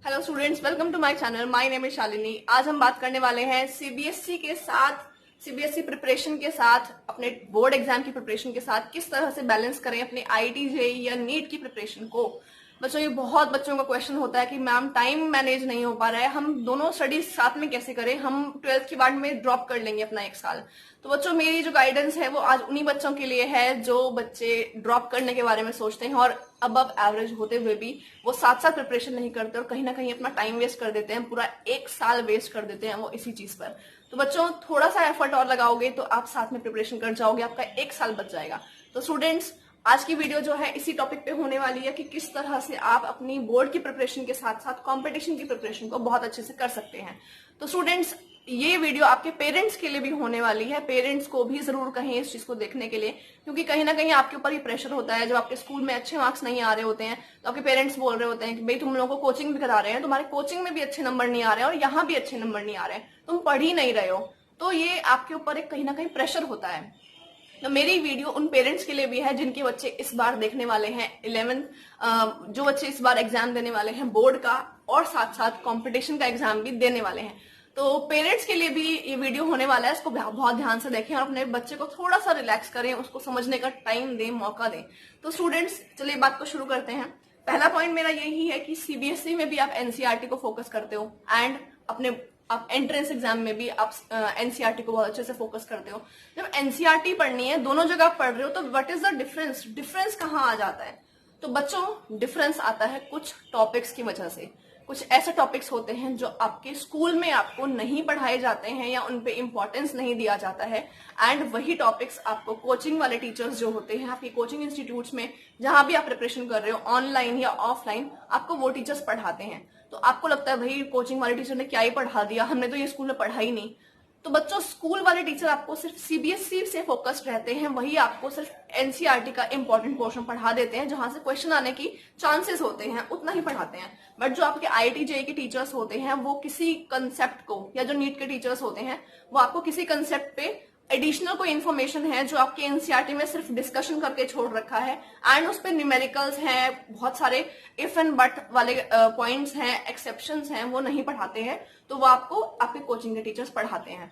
Hello students, welcome to my channel. My name is Shalini. आज हम बात करने वाले हैं सीबीएसई प्रिपरेशन के साथ अपने बोर्ड एग्जाम की प्रिपरेशन के साथ किस तरह से बैलेंस करें अपने आईआईटी जेईई या नीट की प्रिपरेशन को। बच्चों, ये बहुत बच्चों का क्वेश्चन होता है कि मैम टाइम मैनेज नहीं हो पा रहा है, हम दोनों स्टडीज साथ में कैसे करें, हम 12th के बाद में ड्रॉप कर लेंगे अपना एक साल। तो बच्चों, मेरी जो गाइडेंस है वो आज उन्हीं बच्चों के लिए है जो बच्चे ड्रॉप करने के बारे में सोचते हैं और अबव एवरेज होते हुए भी वो साथ साथ प्रिपरेशन नहीं करते और कहीं ना कहीं अपना टाइम वेस्ट कर देते हैं, पूरा एक साल वेस्ट कर देते हैं वो इसी चीज पर। तो बच्चों, थोड़ा सा एफर्ट और लगाओगे तो आप साथ में प्रिपरेशन कर जाओगे, आपका एक साल बच जाएगा। तो स्टूडेंट्स, आज की वीडियो जो है इसी टॉपिक पे होने वाली है कि किस तरह से आप अपनी बोर्ड की प्रिपरेशन के साथ साथ कंपटीशन की प्रिपरेशन को बहुत अच्छे से कर सकते हैं। तो स्टूडेंट्स, ये वीडियो आपके पेरेंट्स के लिए भी होने वाली है। पेरेंट्स को भी जरूर कहें इस चीज को देखने के लिए, क्योंकि कहीं ना कहीं आपके ऊपर ही प्रेशर होता है। जब आपके स्कूल में अच्छे मार्क्स नहीं आ रहे होते हैं तो आपके पेरेंट्स बोल रहे होते हैं कि भाई तुम लोगों को कोचिंग भी करा रहे हैं, तुम्हारे कोचिंग में भी अच्छे नंबर नहीं आ रहे हैं और यहाँ भी अच्छे नंबर नहीं आ रहे हैं, तुम पढ़ ही नहीं रहे हो। तो ये आपके ऊपर एक कहीं ना कहीं प्रेशर होता है। तो मेरी वीडियो उन पेरेंट्स के लिए भी है जिनके बच्चे इस बार देखने वाले हैं 11th, जो बच्चे इस बार एग्जाम देने वाले हैं बोर्ड का और साथ साथ कंपटीशन का एग्जाम भी देने वाले हैं। तो पेरेंट्स के लिए भी ये वीडियो होने वाला है, इसको बहुत ध्यान से देखें और अपने बच्चे को थोड़ा सा रिलैक्स करें, उसको समझने का टाइम दें, मौका दें। तो स्टूडेंट्स, चलिए बात को शुरू करते हैं। पहला पॉइंट मेरा यही है कि सीबीएसई में भी आप एनसीईआरटी को फोकस करते हो एंड अपने आप एंट्रेंस एग्जाम में भी आप एनसीईआरटी को बहुत अच्छे से फोकस करते हो। जब एनसीईआरटी पढ़नी है, दोनों जगह आप पढ़ रहे हो, तो what is the difference? Difference कहाँ आ जाता है? तो बच्चों, डिफरेंस आता है कुछ टॉपिक्स की वजह से। कुछ ऐसे टॉपिक्स होते हैं जो आपके स्कूल में आपको नहीं पढ़ाए जाते हैं या उन पे इम्पोर्टेंस नहीं दिया जाता है, एंड वही टॉपिक्स आपको कोचिंग वाले टीचर्स जो होते हैं आपके कोचिंग इंस्टीट्यूट्स में, जहां भी आप प्रिपरेशन कर रहे हो ऑनलाइन या ऑफलाइन, आपको वो टीचर्स पढ़ाते हैं। तो आपको लगता है भाई कोचिंग वाले टीचर ने क्या ही पढ़ा दिया, हमने तो ये स्कूल में पढ़ा ही नहीं। तो बच्चों, स्कूल वाले टीचर आपको सिर्फ सीबीएसई से फोकस्ड रहते हैं, वही आपको सिर्फ एनसीईआरटी का इंपॉर्टेंट पोर्शन पढ़ा देते हैं, जहां से क्वेश्चन आने की चांसेस होते हैं उतना ही पढ़ाते हैं। बट जो आपके आईआईटी जेईई के टीचर्स होते हैं वो किसी कंसेप्ट को, या जो नीट के टीचर्स होते हैं वो आपको किसी कंसेप्ट पे एडिशनल कोई इन्फॉर्मेशन है जो आपके एनसीईआरटी में सिर्फ डिस्कशन करके छोड़ रखा है, एंड उस पर न्यूमेरिकल्स हैं, बहुत सारे इफ एंड बट वाले पॉइंट्स हैं, एक्सेप्शंस हैं, वो नहीं पढ़ाते हैं। तो वो आपको आपके कोचिंग के टीचर्स पढ़ाते हैं।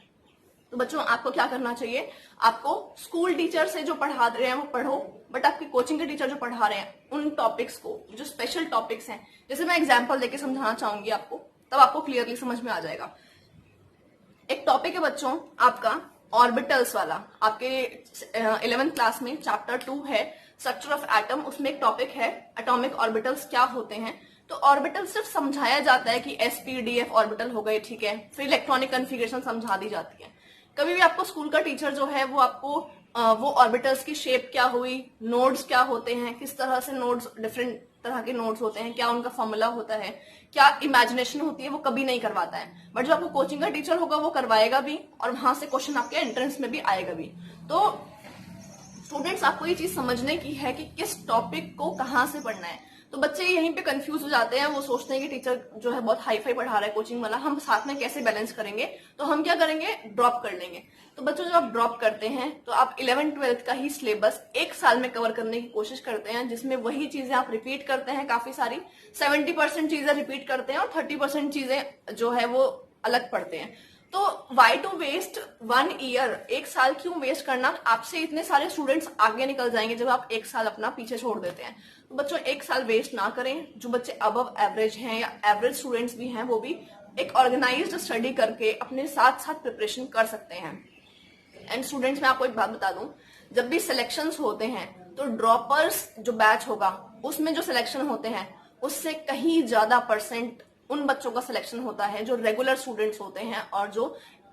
तो बच्चों, आपको क्या करना चाहिए? आपको स्कूल टीचर से जो पढ़ा रहे हैं वो पढ़ो, बट आपके कोचिंग के टीचर जो पढ़ा रहे हैं उन टॉपिक्स को, जो स्पेशल टॉपिक्स हैं, जैसे मैं एग्जाम्पल देके समझाना चाहूंगी आपको, तब आपको क्लियरली समझ में आ जाएगा। एक टॉपिक है बच्चों आपका ऑर्बिटल्स वाला, आपके 11th क्लास में चैप्टर 2 है स्ट्रक्चर ऑफ एटम, उसमें एक टॉपिक है एटॉमिक ऑर्बिटल्स क्या होते हैं। तो ऑर्बिटल सिर्फ समझाया जाता है कि sp-df ऑर्बिटल हो गए, ठीक है, फिर इलेक्ट्रॉनिक कन्फिगरेशन समझा दी जाती है। कभी भी आपको स्कूल का टीचर जो है वो आपको वो ऑर्बिटल्स की शेप क्या हुई, नोड्स क्या होते हैं, किस तरह से नोड्स, डिफरेंट तरह के नोड्स होते हैं, क्या उनका फॉर्मूला होता है, क्या इमेजिनेशन होती है, वो कभी नहीं करवाता है। बट जो आपको कोचिंग का टीचर होगा वो करवाएगा भी और वहां से क्वेश्चन आपके एंट्रेंस में भी आएगा भी। तो स्टूडेंट्स, आपको ये चीज समझने की है कि किस टॉपिक को कहाँ से पढ़ना है। तो बच्चे यहीं पे कंफ्यूज हो जाते हैं, वो सोचते हैं कि टीचर जो है बहुत हाई फाई पढ़ा रहा है कोचिंग वाला, हम साथ में कैसे बैलेंस करेंगे, तो हम क्या करेंगे, ड्रॉप कर लेंगे। तो बच्चों, जब आप ड्रॉप करते हैं तो आप 11th-12th का ही सिलेबस एक साल में कवर करने की कोशिश करते हैं, जिसमें वही चीजें आप रिपीट करते हैं, काफी सारी 70% चीजें रिपीट करते हैं और 30% चीजें जो है वो अलग पढ़ते हैं। तो वाई टू वेस्ट 1 ईयर, एक साल क्यों वेस्ट करना? आपसे इतने सारे स्टूडेंट्स आगे निकल जाएंगे जब आप एक साल अपना पीछे छोड़ देते हैं। तो बच्चों, एक साल वेस्ट ना करें। जो बच्चे अबव एवरेज हैं या एवरेज स्टूडेंट्स भी हैं, वो भी एक ऑर्गेनाइज्ड स्टडी करके अपने साथ साथ प्रिपरेशन कर सकते हैं। एंड स्टूडेंट्स, मैं आपको एक बात बता दूं, जब भी सिलेक्शंस होते हैं तो ड्रॉपर्स जो बैच होगा उसमें जो सिलेक्शन होते हैं उससे कहीं ज्यादा परसेंट उन बच्चों का सिलेक्शन होता है जो रेगुलर स्टूडेंट्स होते हैं और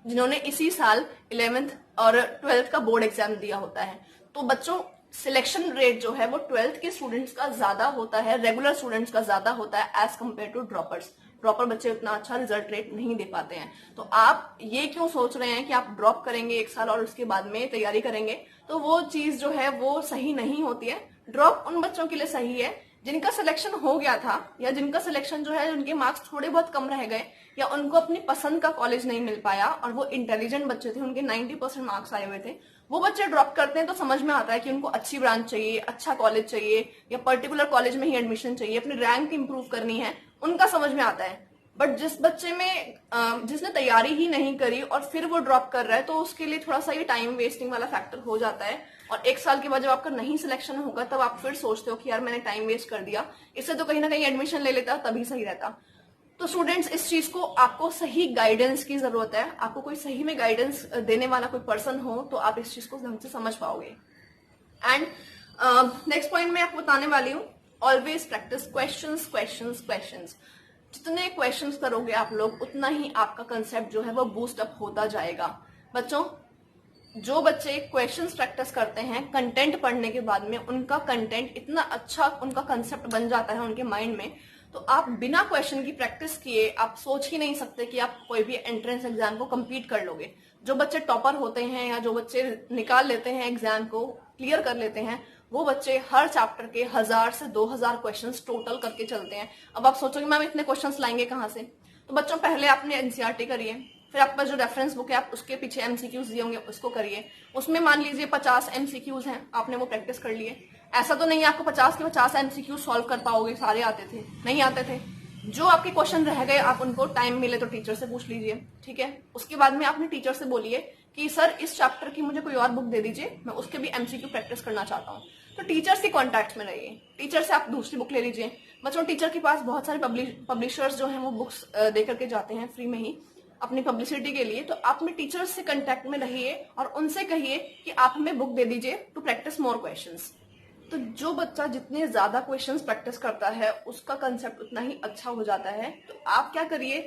जिन्होंने इसी साल 11th और 12th का बोर्ड एग्जाम दिया होता है। तो बच्चों, सिलेक्शन रेट जो है वो 12th के स्टूडेंट्स का ज्यादा होता है, रेगुलर स्टूडेंट्स का ज्यादा होता है as compare to droppers. Dropper बच्चे उतना अच्छा रिजल्ट रेट नहीं दे पाते हैं। तो आप ये क्यों सोच रहे हैं कि आप ड्रॉप करेंगे एक साल और उसके बाद में तैयारी करेंगे, तो वो चीज जो है वो सही नहीं होती है। ड्रॉप उन बच्चों के लिए सही है जिनका सिलेक्शन हो गया था, या जिनका सिलेक्शन जो है उनके मार्क्स थोड़े बहुत कम रह गए, या उनको अपनी पसंद का कॉलेज नहीं मिल पाया और वो इंटेलिजेंट बच्चे थे, उनके 90% मार्क्स आए हुए थे। वो बच्चे ड्रॉप करते हैं तो समझ में आता है कि उनको अच्छी ब्रांच चाहिए, अच्छा कॉलेज चाहिए, या पर्टिकुलर कॉलेज में ही एडमिशन चाहिए, अपनी रैंक इंप्रूव करनी है, उनका समझ में आता है। बट जिस बच्चे में जिसने तैयारी ही नहीं करी और फिर वो ड्रॉप कर रहा है, तो उसके लिए थोड़ा सा ये टाइम वेस्टिंग वाला फैक्टर हो जाता है। और 1 साल के बाद जब आपका नहीं सिलेक्शन होगा, तब आप फिर सोचते हो कि यार मैंने टाइम वेस्ट कर दिया, इससे तो कहीं ना कहीं एडमिशन ले लेता तभी सही रहता। तो स्टूडेंट्स, इस चीज को आपको सही गाइडेंस की जरूरत है। आपको कोई सही में गाइडेंस देने वाला कोई पर्सन हो तो आप इस चीज को ढंग से समझ पाओगे। एंड नेक्स्ट पॉइंट मैं आपको बताने वाली हूँ, always practice questions questions questions. जितने क्वेश्चंस करोगे आप लोग, उतना ही आपका कंसेप्ट जो है वो बूस्ट अप होता जाएगा। बच्चों, जो बच्चे क्वेश्चंस प्रैक्टिस करते हैं कंटेंट पढ़ने के बाद में, उनका कंटेंट इतना अच्छा, उनका कंसेप्ट बन जाता है उनके माइंड में, तो आप बिना क्वेश्चन की प्रैक्टिस किए आप सोच ही नहीं सकते कि आप कोई भी एंट्रेंस एग्जाम को कंप्लीट कर लोगे। जो बच्चे टॉपर होते हैं या जो बच्चे निकाल लेते हैं एग्जाम को, क्लियर कर लेते हैं, वो बच्चे हर चैप्टर के 1000 से 2000 क्वेश्चंस टोटल करके चलते हैं। अब आप सोचोगे मैम इतने क्वेश्चंस लाएंगे कहाँ से? तो बच्चों, पहले आपने एनसीईआरटी करिए, फिर आपका जो रेफरेंस बुक है आप उसके पीछे एमसीक्यूज दिए होंगे उसको करिए। उसमें मान लीजिए 50 एमसीक्यूज हैं, आपने वो प्रैक्टिस कर लिए। ऐसा तो नहीं है आपको 50 के 50 एमसीक्यूज सॉल्व कर पाओगे, सारे आते थे, नहीं आते थे। जो आपके क्वेश्चन रह गए, आप उनको टाइम मिले तो टीचर से पूछ लीजिए, ठीक है। उसके बाद में आपने टीचर से बोलिए कि सर इस चैप्टर की मुझे कोई और बुक दे दीजिए, मैं उसके भी एमसीक्यू प्रैक्टिस करना चाहता हूँ। तो टीचर से कॉन्टैक्ट में रहिए, टीचर से आप दूसरी बुक ले लीजिए। बच्चों, टीचर के पास बहुत सारे पब्लिशर्स जो हैं वो बुक्स दे करके जाते हैं फ्री में ही अपनी पब्लिसिटी के लिए। तो आप में टीचर्स से कांटेक्ट में रहिए और उनसे कहिए कि आप हमें बुक दे दीजिए टू प्रैक्टिस मोर क्वेश्चंस। तो जो बच्चा जितने ज्यादा क्वेश्चंस प्रैक्टिस करता है, उसका कंसेप्ट उतना ही अच्छा हो जाता है। तो आप क्या करिए,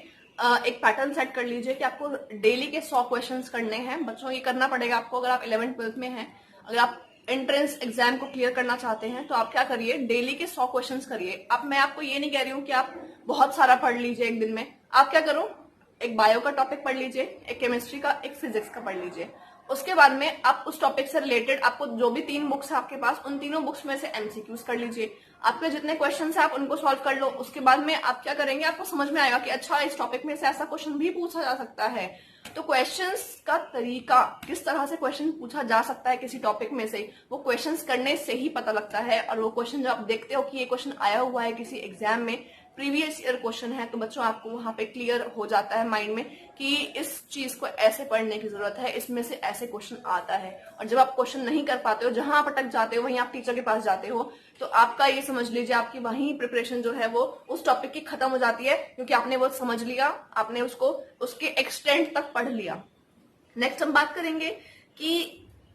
एक पैटर्न सेट कर लीजिए कि आपको डेली के 100 क्वेश्चंस करने हैं। बच्चों, ये करना पड़ेगा आपको अगर आप 11th-12th में हैं। अगर आप एंट्रेंस एग्जाम को क्लियर करना चाहते हैं तो आप क्या करिए, डेली के 100 क्वेश्चंस करिए। अब मैं आपको ये नहीं कह रही हूँ कि आप बहुत सारा पढ़ लीजिए एक दिन में। आप क्या करो, एक बायो का टॉपिक पढ़ लीजिए, एक केमिस्ट्री का, एक फिजिक्स का पढ़ लीजिए। उसके बाद में आप उस टॉपिक से रिलेटेड आपको जो भी 3 बुक्स है आपके पास, उन तीनों बुक्स में से एमसीक्यूज कर लीजिए। आपके जितने क्वेश्चंस है आप उनको सॉल्व कर लो। उसके बाद में आप क्या करेंगे, आपको समझ में आएगा कि अच्छा इस टॉपिक में से ऐसा क्वेश्चन भी पूछा जा सकता है। तो क्वेश्चंस का तरीका, किस तरह से क्वेश्चन पूछा जा सकता है किसी टॉपिक में से, वो क्वेश्चंस करने से ही पता लगता है। और वो क्वेश्चन जब आप देखते हो कि ये क्वेश्चन आया हुआ है किसी एग्जाम में, प्रीवियस ईयर क्वेश्चन है, तो बच्चों आपको वहां पे क्लियर हो जाता है माइंड में कि इस चीज को ऐसे पढ़ने की जरूरत है, इसमें से ऐसे क्वेश्चन आता है। और जब आप क्वेश्चन नहीं कर पाते हो, जहां आप अटक जाते हो, वहीं आप टीचर के पास जाते हो, तो आपका ये समझ लीजिए आपकी वहीं प्रिपरेशन जो है वो उस टॉपिक की खत्म हो जाती है, क्योंकि आपने वो समझ लिया, आपने उसको उसके एक्सटेंट तक पढ़ लिया। नेक्स्ट हम बात करेंगे कि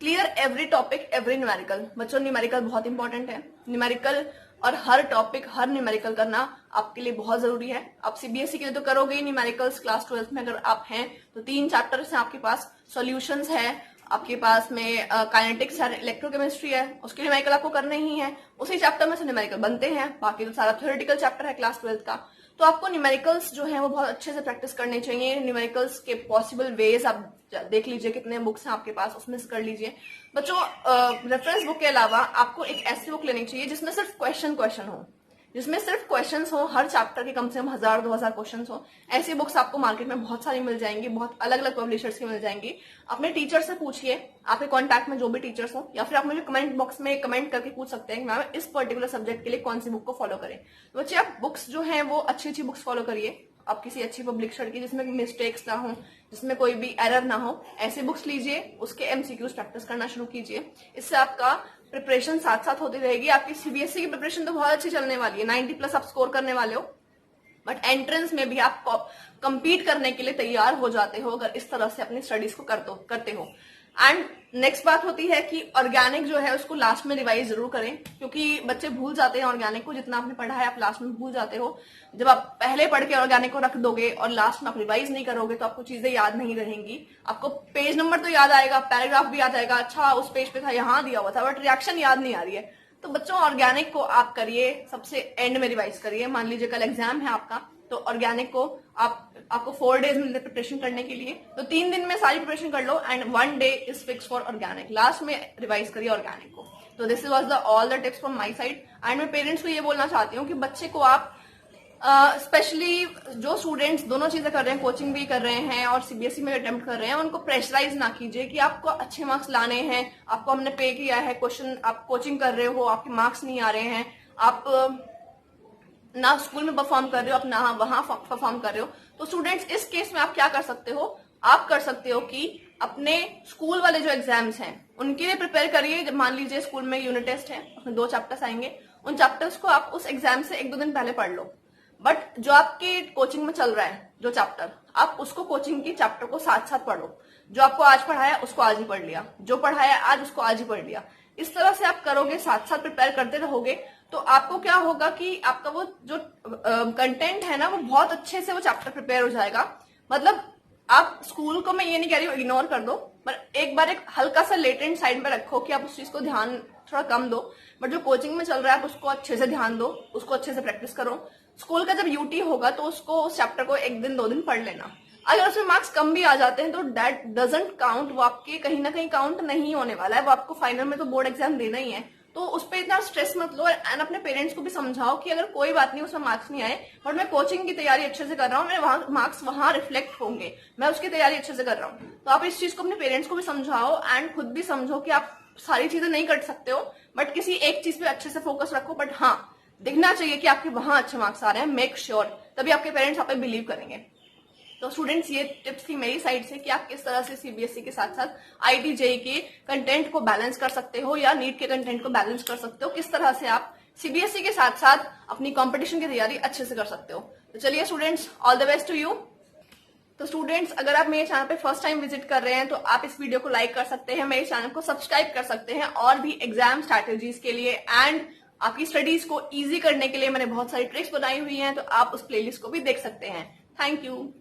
clear every topic every numerical. बच्चों, न्यूमेरिकल बहुत इंपॉर्टेंट है। न्यूमेरिकल और हर टॉपिक, हर न्यूमेरिकल करना आपके लिए बहुत जरूरी है। आप सीबीएसई के लिए तो करोगे ही न्यूमेरिकल्स। क्लास 12th में अगर आप हैं तो 3 चैप्टर्स हैं आपके पास, सॉल्यूशंस है आपके पास में, काइनेटिक्स है, इलेक्ट्रोकेमिस्ट्री है, उसके न्यूमेरिकल आपको करने ही है। उसी चैप्टर में से न्यूमेरिकल बनते हैं, बाकी तो सारा थ्योरेटिकल चैप्टर है क्लास 12th का। तो आपको न्यूमेरिकल्स जो है वो बहुत अच्छे से प्रैक्टिस करने चाहिए। न्यूमेरिकल्स के पॉसिबल वेज आप देख लीजिए, कितने बुक्स हैं आपके पास, उसमें से कर लीजिए। बच्चों, रेफरेंस बुक के अलावा आपको एक ऐसी बुक लेनी चाहिए जिसमें सिर्फ क्वेश्चन हो, जिसमें सिर्फ क्वेश्चंस हो, हर चैप्टर के कम से कम 1000-2000 क्वेश्चंस हो। ऐसी बुक्स आपको मार्केट में बहुत सारी मिल जाएंगी, बहुत अलग अलग पब्लिशर्स की मिल जाएंगी। अपने टीचर से पूछिए, आपके कॉन्टैक्ट में जो भी टीचर्स हो, या फिर आप मुझे कमेंट बॉक्स में कमेंट करके पूछ सकते हैं कि मैम इस पर्टिकुलर सब्जेक्ट के लिए कौन सी बुक को फॉलो करें। तो बच्चे, आप बुक्स जो है वो अच्छी अच्छी बुक्स फॉलो करिए। आप किसी अच्छी पब्लिशर की जिसमें मिस्टेक्स ना हो, जिसमें कोई भी एरर ना हो, ऐसे बुक्स लीजिए, उसके एमसीक्यूज प्रैक्टिस करना शुरू कीजिए। इससे आपका प्रिपरेशन साथ साथ होती रहेगी। आपकी सीबीएसई की प्रिपरेशन तो बहुत अच्छी चलने वाली है, 90+ आप स्कोर करने वाले हो, बट एंट्रेंस में भी आप कंपीट करने के लिए तैयार हो जाते हो अगर इस तरह से अपनी स्टडीज को करते हो। एंड नेक्स्ट बात होती है कि ऑर्गेनिक जो है उसको लास्ट में रिवाइज जरूर करें, क्योंकि बच्चे भूल जाते हैं ऑर्गेनिक को। जितना आपने पढ़ा है आप लास्ट में भूल जाते हो। जब आप पहले पढ़ के ऑर्गेनिक को रख दोगे और लास्ट में आप रिवाइज नहीं करोगे तो आपको चीजें याद नहीं रहेंगी। आपको पेज नंबर तो याद आएगा, पैराग्राफ भी याद आएगा, अच्छा उस पेज पे था, यहाँ दिया हुआ था, बट रिएक्शन याद नहीं आ रही है। तो बच्चों, ऑर्गेनिक को आप करिए, सबसे एंड में रिवाइज करिए। मान लीजिए कल एग्जाम है आपका, तो ऑर्गेनिक को आपको 4 डेज मिलते प्रिपरेशन करने के लिए, तो 3 दिन में सारी प्रिपरेशन कर लो and 1 day is fix for organic. Last में रिवाइज करिए ऑर्गेनिक को। तो this was all the tips from my side. And मैं पेरेंट्स को ये बोलना चाहती हूँ कि बच्चे को आप स्पेशली जो स्टूडेंट्स दोनों चीजें कर रहे हैं, कोचिंग भी कर रहे हैं और सीबीएसई में अटेम्प्ट कर रहे हैं, उनको प्रेशराइज ना कीजिए कि आपको अच्छे मार्क्स लाने हैं, आपको हमने पे किया है, क्वेश्चन आप कोचिंग कर रहे हो, आपके मार्क्स नहीं आ रहे हैं, आप ना स्कूल में परफॉर्म कर रहे हो, आप ना वहां परफॉर्म कर रहे हो, तो स्टूडेंट्स इस केस में आप क्या कर सकते हो, आप कर सकते हो कि अपने स्कूल वाले जो एग्जाम्स हैं उनके लिए प्रिपेयर करिए। जब मान लीजिए स्कूल में यूनिट टेस्ट है, उसमें 2 चैप्टर्स आएंगे, उन चैप्टर्स को आप उस एग्जाम से 1-2 दिन पहले पढ़ लो। बट जो आपके कोचिंग में चल रहा है जो चैप्टर, आप उसको कोचिंग की चैप्टर को साथ साथ पढ़ो। जो आपको आज पढ़ाया उसको आज ही पढ़ लिया, जो पढ़ाया आज उसको आज ही पढ़ लिया। इस तरह से आप करोगे, साथ साथ प्रिपेयर करते रहोगे, तो आपको क्या होगा कि आपका वो जो कंटेंट है ना, वो बहुत अच्छे से वो चैप्टर प्रिपेयर हो जाएगा। मतलब आप स्कूल को, मैं ये नहीं कह रही हूँ इग्नोर कर दो, पर एक बार एक हल्का सा लेटेंट साइड में रखो कि आप उस चीज को ध्यान थोड़ा कम दो। बट जो कोचिंग में चल रहा है आप उसको अच्छे से ध्यान दो, उसको अच्छे से प्रैक्टिस करो। स्कूल का जब यूटी होगा तो उसको, उस चैप्टर को 1 दिन 2 दिन पढ़ लेना। अगर उसमें मार्क्स कम भी आ जाते हैं तो दैट डजंट काउंट, वो आपके कहीं ना कहीं काउंट नहीं होने वाला है। वो आपको फाइनल में तो बोर्ड एग्जाम देना ही है, तो उस पर इतना स्ट्रेस मत लो। एंड अपने पेरेंट्स को भी समझाओ कि अगर कोई बात नहीं, उसमें मार्क्स नहीं आए, बट मैं कोचिंग की तैयारी अच्छे से कर रहा हूँ, मेरे वहां मार्क्स वहां रिफ्लेक्ट होंगे, मैं उसकी तैयारी अच्छे से कर रहा हूँ। तो आप इस चीज को अपने पेरेंट्स को भी समझाओ एंड खुद भी समझो कि आप सारी चीजें नहीं कर सकते हो, बट किसी एक चीज पे अच्छे से फोकस रखो। बट हाँ, दिखना चाहिए कि आपके वहां अच्छे मार्क्स आ रहे हैं, मेक श्योर, तभी आपके पेरेंट्स आप पे बिलीव करेंगे। तो स्टूडेंट्स, ये टिप्स थी मेरी साइड से कि आप किस तरह से सीबीएसई के साथ साथ आईटी जेईई के कंटेंट को बैलेंस कर सकते हो या नीट के कंटेंट को बैलेंस कर सकते हो, किस तरह से आप सीबीएसई के साथ साथ अपनी कंपटीशन की तैयारी अच्छे से कर सकते हो। तो चलिए students, all the best to you. तो स्टूडेंट्स, अगर आप मेरे चैनल पे फर्स्ट टाइम विजिट कर रहे हैं तो आप इस वीडियो को लाइक कर सकते हैं, मेरे चैनल को सब्सक्राइब कर सकते हैं, और भी एग्जाम स्ट्रैटेजीज के लिए एंड आपकी स्टडीज को इजी करने के लिए मैंने बहुत सारी ट्रिक्स बनाई हुई हैं, तो आप उस प्लेलिस्ट को भी देख सकते हैं। Thank you.